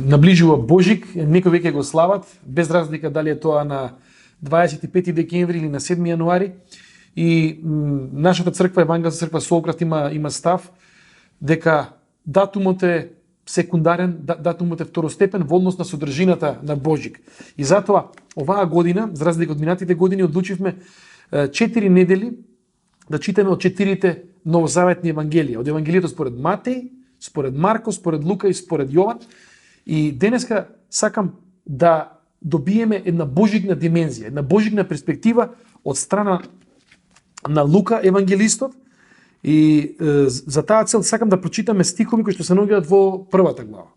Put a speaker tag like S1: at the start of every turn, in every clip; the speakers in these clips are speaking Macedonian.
S1: Наближува Божик, некои веќе го слават, без разлика дали е тоа на 25 декември или на 7 јануари. И нашата црква, Евангелска црква Солград, има став дека датумот е секундарен, датумот е второстепен во однос на содржината на Божик. И затоа оваа година, за разлика од минатите години, одлучивме 4 недели да читаме од 4 новозаветни евангелија. Од Евангелието според Матеј, според Марко, според Лука и според Јован. И денеска сакам да добиеме една божигна димензија, една божигна перспектива од страна на Лука евангелистот. И за таа цел сакам да прочитаме стихови кои што се наоѓаат во првата глава.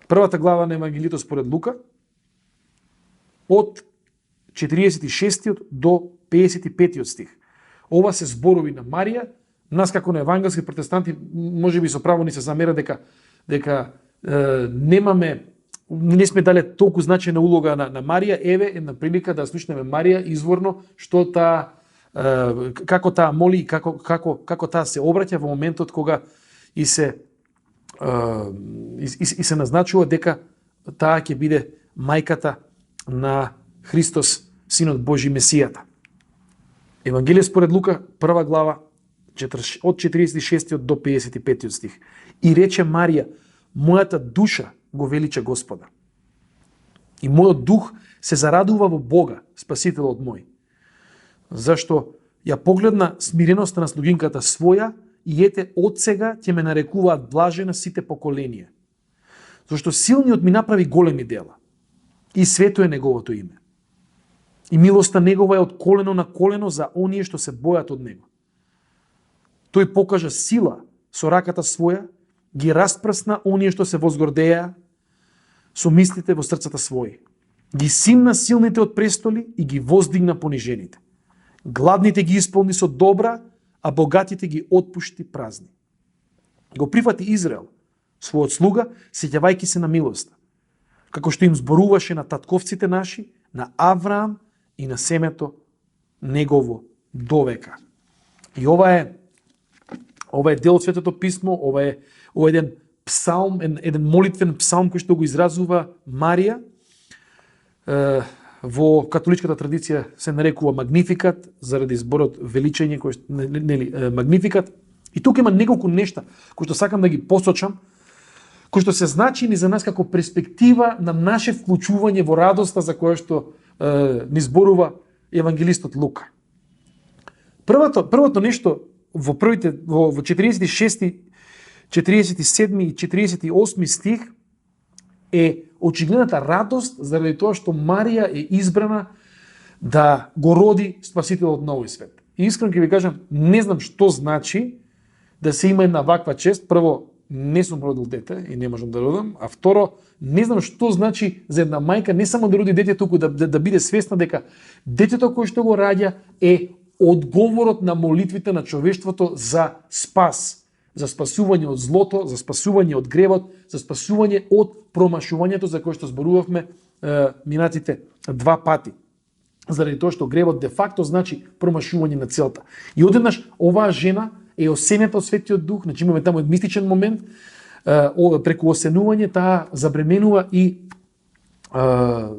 S1: Првата глава на Евангелието според Лука, од 46 до 55 стих. Ова се зборови на Марија. Нас како на евангелски протестанти можеби со право ни се замера дека не сме дале толку значајна улога на Марија. Еве една прилика да слушнеме Марија изворно што таа како таа моли и како таа се обраќа во моментот кога и се назначува дека таа ќе биде мајката на Христос, Синот Божи, Месијата. Евангелие според Лука, прва глава, од 46 до 55 стих. И рече Марија: мојата душа го велича Господа. И мојот дух се зарадува во Бога, Спасителот мој. Зашто ја погледна смиреноста на слугинката своја и ете од сега ќе ме нарекуваат блажена сите поколенија. Зашто силниот ми направи големи дела и свето е неговото име. И милоста негова е од колено на колено за оние што се бојат од него. Тој покажа сила со раката своја, ги распрсна оние што се возгордеа со мислите во срцата своји. Ги симна силните од престоли и ги воздигна понижените. Гладните ги исполни со добра, а богатите ги отпушти празни. Го прифати Израел, својот слуга, сеќавајќи се на милоста, како што им зборуваше на татковците наши, на Авраам и на семето негово довека. И ова е дел од Светото писмо, ова е еден псалм, еден молитвен псалм кој што го изразува Марија. Во католичката традиција се нарекува Магнификат, заради зборот величање, Магнификат. И тука има неколку нешта кои што сакам да ги посочам, кои што се значени за нас како перспектива на наше вклучување во радоста за која што ни зборува евангелистот Лука. Првото нешто во 46, 47 и 48 стих е очигледната радост заради тоа што Марија е избрана да го роди Спасителот на овој свет. И искрено ќе ви кажам, не знам што значи да се има една ваква чест. Прво, не сум родил дете и не можам да родам, а второ, не знам што значи за една мајка не само да роди дете, туку да биде свесна дека детето кој што го раѓа е одговорот на молитвите на човештвото за спас, за спасување од злото, за спасување од гревот, за спасување од промашувањето за кое што зборувавме минатите 2 пати. Заради тоа што гревот де факто значи промашување на целта. И одеднаш оваа жена е осенета од Светиот Дух, значи имаме таму мистичен момент, преку осенување таа забременува и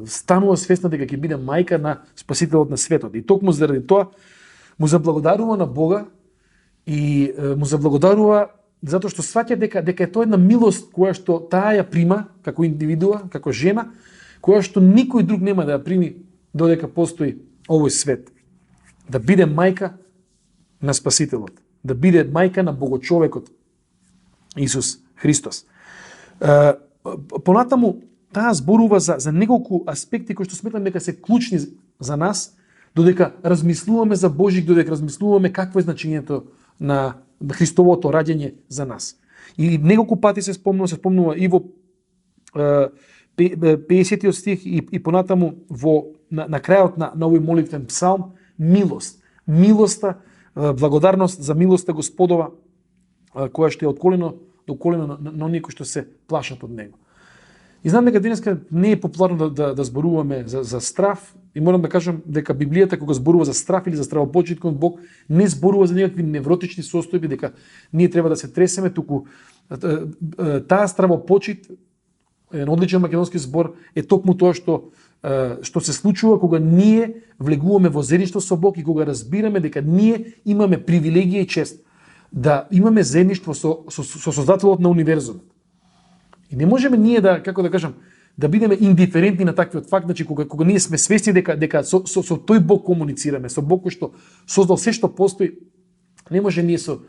S1: станува свесна дека ќе биде мајка на Спасителот на светот. И токму заради тоа му заблагодарува на Бога и му заблагодарува затоа што сваќа дека е тоа една милост која што таа ја прима како индивидуа, како жена, која што никој друг нема да ја прими додека постои овој свет. Да биде мајка на Спасителот, да биде мајка на Богочовекот Исус Христос. Понатаму таа зборува за неколку аспекти кои што сметам дека се клучни за нас, додека размислуваме за Божик, додека размислуваме какво е значењето на Христовото раѓање за нас. И неколку пати се спомнува и во 50 стих и понатаму на крајот на овој молитвен псалм, милост. Милоста, благодарност за милоста Господова, која што е од колено до колено на оние кои што се плашат од него. И знам дека денеска не е популарно да зборуваме за страф, и морам да кажам дека Библијата кога зборува за страф или за стравопочит кон Бог, не зборува за некакви невротични состојби, дека ние треба да се тресеме, туку таа стравопочит еден одличен македонски збор е токму тоа што се случува кога ние влегуваме во заедништво со Бог и кога разбираме дека ние имаме привилегија и чест да имаме заедништво со Создателот на универзумот. И не можеме ние да, како да кажам, да бидеме индиферентни на таквиот факт, значи кога ние сме свесни дека со тој Бог комуницираме, со Бог кој што создал се што постои, не може ние со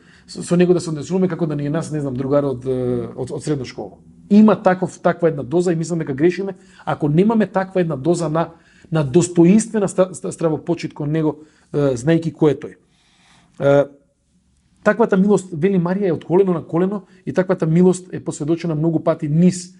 S1: него да се однесуваме како да ни е нас, не знам, другар од средна школа. Има таква една доза и мислам дека грешиме ако немаме таква една доза на достоинствена стравопочит кон него, знаејќи кој е тој. Таквата милост, вели Марија, е од колено на колено и таквата милост е посведочена многу пати низ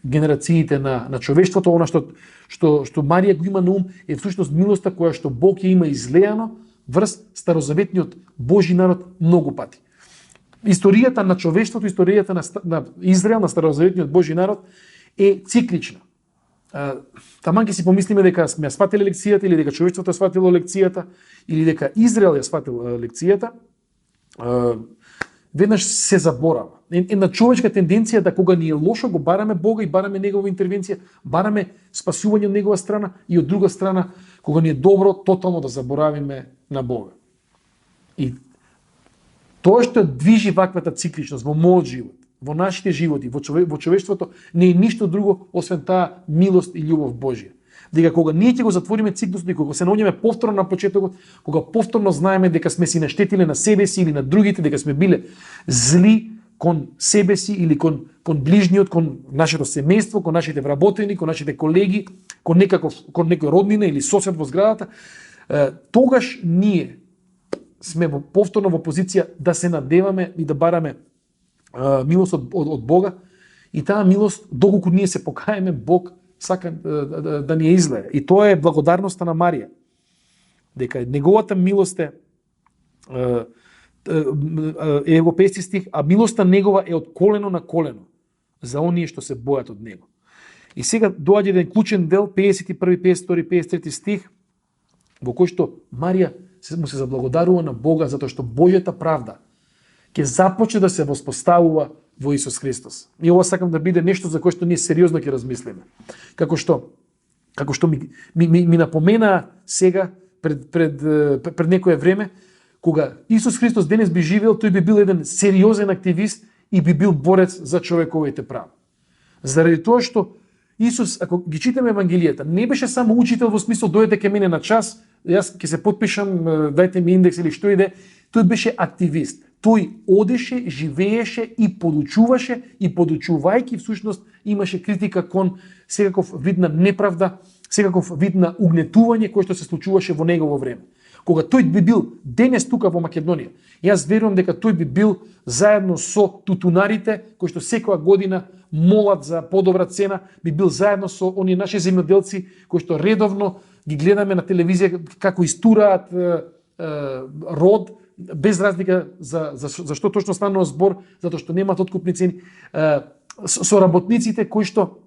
S1: генерациите на човештвото. Она што Марија го има на ум е всушност милоста која што Бог ја има излеано врз старозаветниот Божи народ многу пати. Историјата на човештвото, историјата на Израел, на старозаветниот Божи народ е циклична. Таман ќе си помислиме дека сме ја сватиле лекцијата или дека човештвото ја сватило лекцијата или дека Израел ја сватил лекцијата, веднаш се заборава. Една човечка тенденција да кога ни е лошо го бараме Бога и бараме негова интервенција, бараме спасување од негова страна и од друга страна кога ни е добро тотално да заборавиме на Бога. И тоа што движи ваквата цикличност во мојот живот, во нашите животи, во човештвото, не е ништо друго освен таа милост и љубов Божја. Дека кога ние ќе го затвориме циклусот и кога се наоѓаме повторно на почетокот, кога повторно знаеме дека сме си наштетиле на себе си или на другите, дека сме биле зли кон себе си или кон ближниот, кон нашето семејство, кон нашите вработени, кон нашите колеги, кон некој роднина или сосед во зградата, тогаш ние сме повторно во позиција да се надеваме и да бараме милост од Бога, и таа милост, доколку ние се покаеме, Бог сака да ни ја излее. И тоа е благодарноста на Марија. Дека неговата милост е во 5 стих, а милоста негова е од колено на колено за оние што се бојат од него. И сега доаѓа еден клучен дел, 51, 52, 53 стих, во кој што Марија му се заблагодарува на Бога затоа што Божјата правда ќе започне да се воспоставува во Исус Христос. И ова сакам да биде нешто за кое што ние сериозно ќе размислиме. Како што ми напомена сега пред некое време, кога Исус Христос денес би живеел, тој би бил еден сериозен активист и би бил борец за човековите права. Заради тоа што Исус, ако ги читаме Евангелијата, не беше само учител во смисол дојдете ке мене на час, јас ќе се подпишам, дајте ми индекс или што иде. Тој беше активист. Тој одеше, живееше и подучуваше, и подучувајќи всушност имаше критика кон секаков вид на неправда, секаков вид на угнетување кој што се случуваше во негово време. Кога тој би бил денес тука во Македонија, јас верувам дека тој би бил заедно со тутунарите кои што секоја година молат за подобра цена, би бил заедно со оние наши земјоделци кои што редовно ги гледаме на телевизија како истураат род, без разлика за што точно станува збор, затоа што немаат откупни цени, со работниците кои што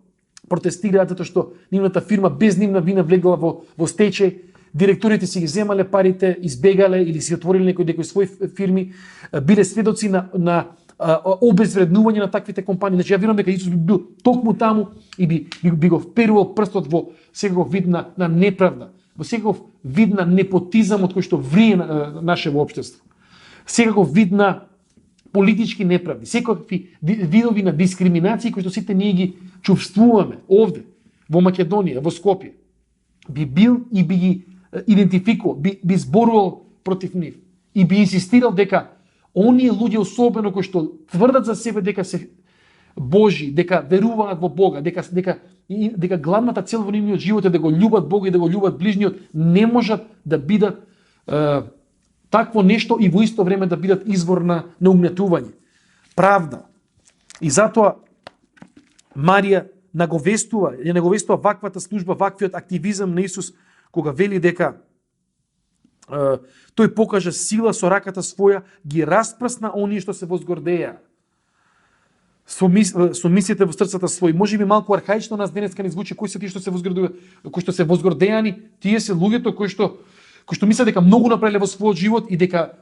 S1: протестираат затоа што нивната фирма без нивна вина влегла во стечај, директорите си ги земале парите, избегале или си отвориле некои своји фирми, биле сведоци на обезвреднување на таквите компании. Значи ја верувам дека Исус би бил токму таму и би го вперувал прстот во секаков вид на неправда, во секаков вид на непотизам од кој што врие нашето општество. Секаков вид на политички неправди, секакви видови на дискриминации кои што сите ние ги чувствуваме овде во Македонија, во Скопје. Би бил и би ги идентификувал, би зборувал против нив и би инсистирал дека оние луѓе особено кои што тврдат за себе дека се Божи, дека веруваат во Бога, дека главната цел во нивниот живот е да го љубат Бога и да го љубат ближниот, не можат да бидат такво нешто и во исто време да бидат извор на угнетување. Правда. И затоа Марија наговестува ваквата служба, ваквиот активизам на Исус, кога вели дека тој покажа сила со раката своја, ги распрсна оние што се возгордеа. Со мисите во срцата свој. Може би малку архаично нас денеска ни звучи кои се тие што се возгордеани, тие се луѓето кои што кои што мислат дека многу направиле во својот живот и дека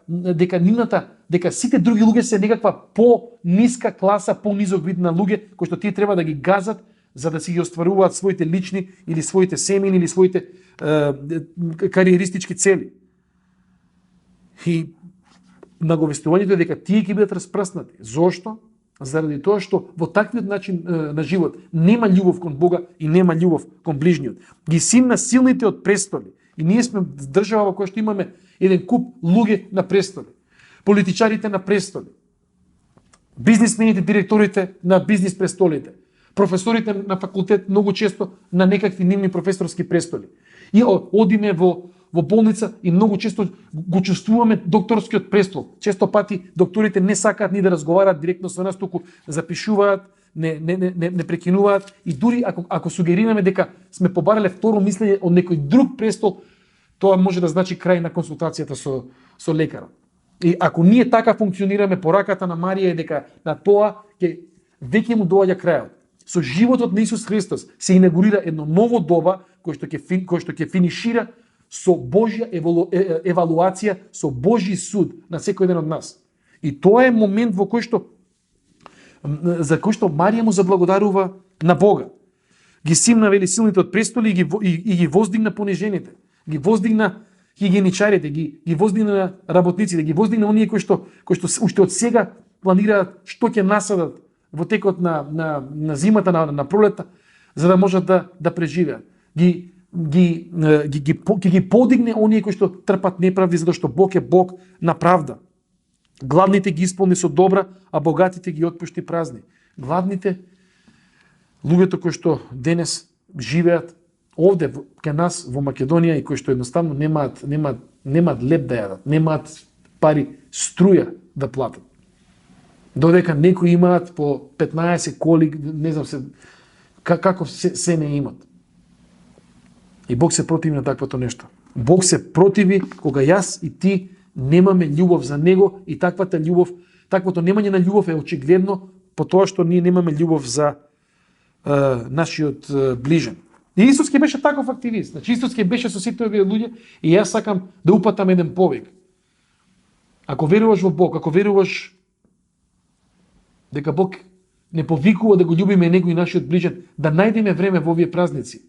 S1: сите други луѓе се некаква по-ниска класа, по-низок вид на луѓе кои што тие треба да ги газат за да си ги остваруваат своите лични или своите семени или своите кариеристички цели. И наговестувањето е дека тие ќе бидат распрснати. Зошто? Заради тоа што во таквиот начин на живот нема љубов кон Бога и нема љубов кон ближниот. Ги симна силните од престоли. И ние сме држава во која што имаме еден куп луѓе на престоли. Политичарите на престоли. Бизнисмените, директорите на бизнис престолите. Професорите на факултет многу често на некакви нивни професорски престоли. И одиме во болница и многу често го чувствуваме докторскиот престол. Често пати докторите не сакаат ни да разговараат директно со нас, туку запишуваат, не прекинуваат и дури ако сугерираме дека сме побарале второ мислење од некој друг престол, тоа може да значи крај на консултацијата со лекарот. И ако ние така функционираме, пораката на Марија е дека на тоа веќе му доаѓа крајот. Со животот на Исус Христос се инаугурира едно ново доба кој што ќе финишира со Божја евалуација, со Божји суд на секој ден од нас. И тоа е момент во за кој што Марија му заблагодарува на Бога. Ги симна вели силните од престоли и ги воздигна понижените. Ги воздигна хигиеничарите, ги воздигна работниците, ги воздигна оние кои што уште од сега планираат што ќе насадат во текот на зимата, на пролетта, за да можат да преживеат. Ги подигне оние кои што трпат неправди, затоа што Бог е Бог на правда. Гладните ги исполни со добра, а богатите ги отпушти празни. Гладните, луѓето кои што денес живеат овде кај нас во Македонија и кои што едноставно немаат леп да јадат, немаат пари струја да платат. Додека некои имаат по 15 коли, не знам се како се не имат. И Бог се противи на таквото нешто. Бог се противи кога јас и ти немаме љубов за Него и таквото немање на љубов е очигледно по тоа што ние немаме љубов за нашиот ближен. И Исус ке беше таков активист. Значи Исус ке беше со сите овие луѓе и јас сакам да упатам еден повик. Ако веруваш во Бог, ако веруваш дека Бог не повикува да го љубиме Него и нашиот ближен, да најдеме време во овие празници,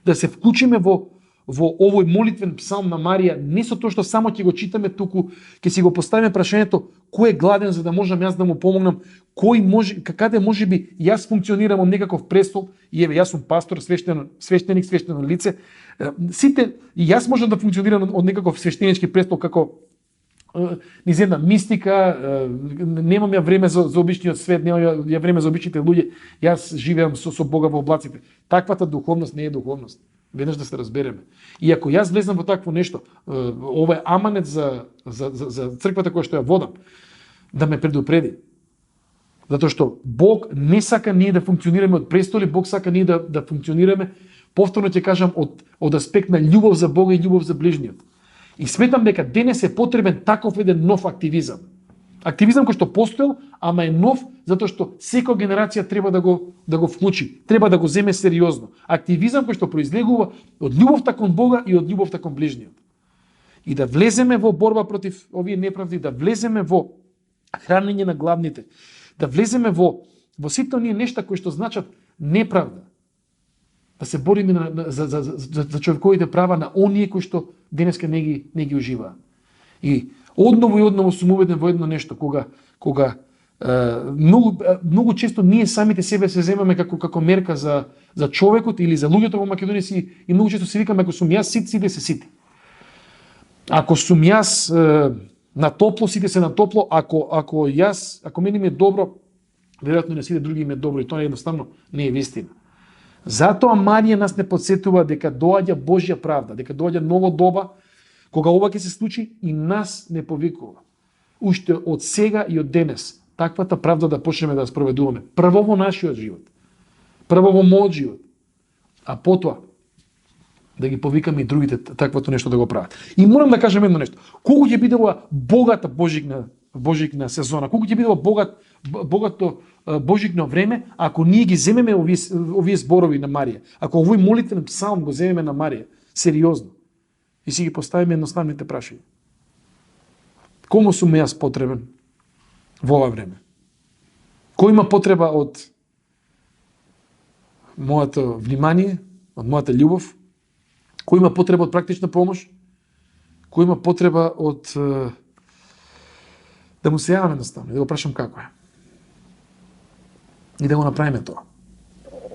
S1: да се вклучиме во овој молитвен псалм на Марија, не со тоа што само ќе го читаме, туку ќе си го поставиме прашањето кој е гладен за да можам јас да му помогнам, каде може би јас функционирам од некаков престол, и еве јас сум пастор, свештеник, свештено лице, сите и јас можам да функционирам од некаков свештенички престол како низ една мистика, немам ја време за обичниот свет, немам ја време за обичните луѓе, јас живеам со Бога во облаците. Таквата духовност не е духовност. Веднаш да се разбереме. И ако јас влезам во такво нешто, ова е аманет за црквата која што ја водам, да ме предупреди. Затоа што Бог не сака ние да функционираме од престоли, Бог сака ние да функционираме, повторно ќе кажам, од аспект на љубов за Бога и љубов за ближниот. И сметам дека денес е потребен таков еден нов активизам. Активизам кој што постоел, ама е нов, затоа што секоја генерација треба да го вклучи, треба да го земе сериозно. Активизам кој што произлегува од љубовта кон Бога и од љубовта кон ближниот. И да влеземе во борба против овие неправди, да влеземе во хранење на гладните, да влеземе во сите оние нешта кои што значат неправда. Да се бориме за човековите права на оние кои што денеска не ги уживаат. И одново сум убеден во едно нешто, кога многу често ние самите себе се земаме како мерка за човекот или за луѓето во Македонија и многу често си викаме ако сум јас сит, сите се сити. Ако сум јас на топло, сите се на топло, ако мене ми е добро, веројатно на сите други им е добро и тоа едноставно не е вистина. Затоа Марија нас не подсетува дека доаѓа Божја правда, дека доаѓа ново доба, кога ова ќе се случи и нас не повикува. Уште од сега и од денес, таквата правда да почнеме да спроведуваме. Прво во нашиот живот, прво во мојот живот, а потоа да ги повикаме и другите таквото нешто да го прават. И морам да кажам едно нешто. Колку ќе биде ова богата божикна сезона, колку ќе биде ова богато божикно време, ако ние ги земеме овие зборови на Марија, ако овој молитвен псалм го земеме на Марија, сериозно. и си ги поставиме едноставните прашања. Кому сум јас потребен во ова време? Кој има потреба од моето внимание, од мојата љубов? Кој има потреба од практична помош? Кој има потреба од да му се јавам едноставно, да го прашам како е. И да го направиме тоа.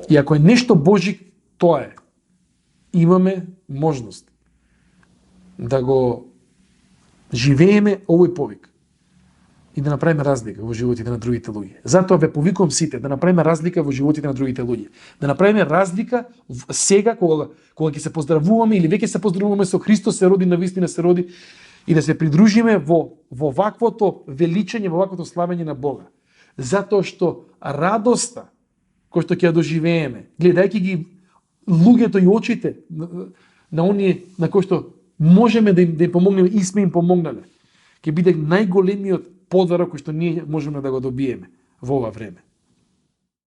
S1: И ако е нешто Божи, тоа е. Имаме можност да го живееме овој повик и да направиме разлика во животите на другите луѓе. Затоа ве повикувам сите да направиме разлика во животите на другите луѓе. Да направиме разлика сега кога ќе се поздравуваме или веќе се поздравуваме со Христос се роди, навистина се роди, и да се придружиме во ваквото величање, во ваквото славење на Бога. Затоа што радоста кој што ќе ја доживееме, гледајќи ги луѓето и очите на оние на кои што можеме да им помогнеме и сме им помогнале, ќе биде најголемиот подарок кој што ние можеме да го добиеме во ова време.